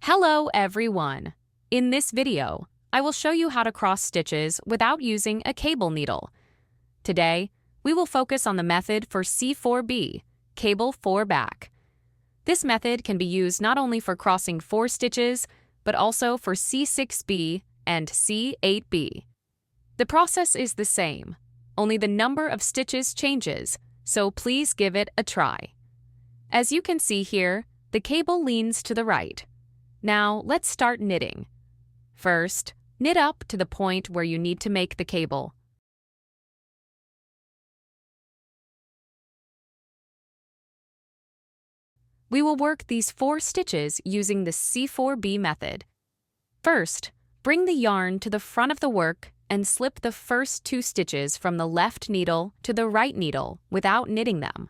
Hello everyone! In this video, I will show you how to cross stitches without using a cable needle. Today, we will focus on the method for C4B, cable 4 back. This method can be used not only for crossing 4 stitches, but also for C6B and C8B. The process is the same, only the number of stitches changes, so please give it a try. As you can see here, the cable leans to the right. Now, let's start knitting. First, knit up to the point where you need to make the cable. We will work these 4 stitches using the C4B method. First, bring the yarn to the front of the work and slip the first 2 stitches from the left needle to the right needle without knitting them.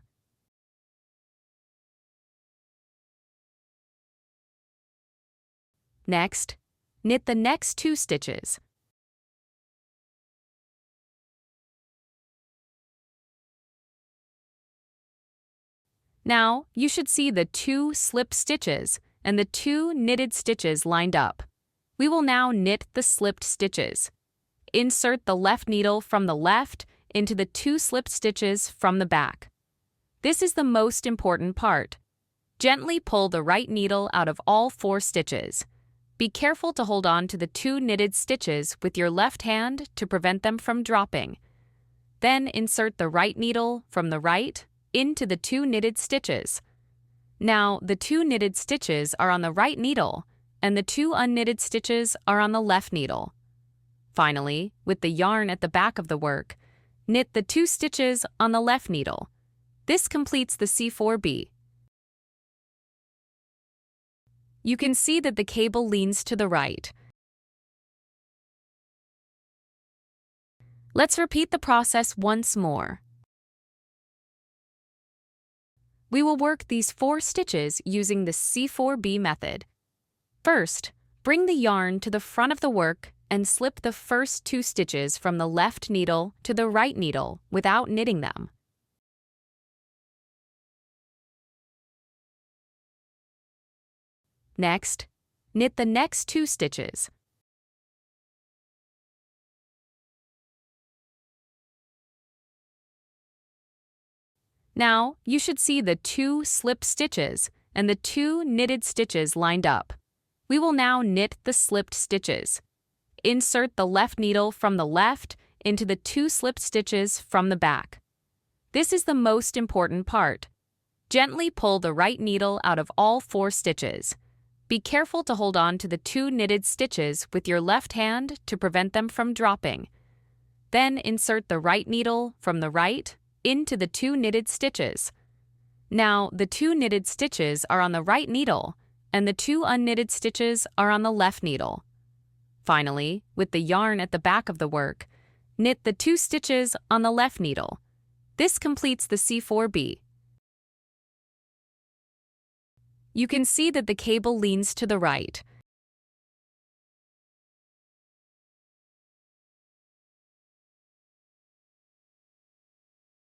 Next, knit the next 2 stitches. Now, you should see the 2 slip stitches and the 2 knitted stitches lined up. We will now knit the slipped stitches. Insert the left needle from the left into the 2 slipped stitches from the back. This is the most important part. Gently pull the right needle out of all 4 stitches. Be careful to hold on to the 2 knitted stitches with your left hand to prevent them from dropping. Then insert the right needle from the right into the 2 knitted stitches. Now, the 2 knitted stitches are on the right needle, and the 2 unknitted stitches are on the left needle. Finally, with the yarn at the back of the work, knit the 2 stitches on the left needle. This completes the C4B. You can see that the cable leans to the right. Let's repeat the process once more. We will work these 4 stitches using the C4B method. First, bring the yarn to the front of the work and slip the first 2 stitches from the left needle to the right needle without knitting them. Next, knit the next 2 stitches. Now, you should see the 2 slip stitches and the 2 knitted stitches lined up. We will now knit the slipped stitches. Insert the left needle from the left into the 2 slipped stitches from the back. This is the most important part. Gently pull the right needle out of all 4 stitches. Be careful to hold on to the 2 knitted stitches with your left hand to prevent them from dropping. Then insert the right needle from the right into the 2 knitted stitches. Now, the 2 knitted stitches are on the right needle, and the 2 unknitted stitches are on the left needle. Finally, with the yarn at the back of the work, knit the 2 stitches on the left needle. This completes the C4B. You can see that the cable leans to the right.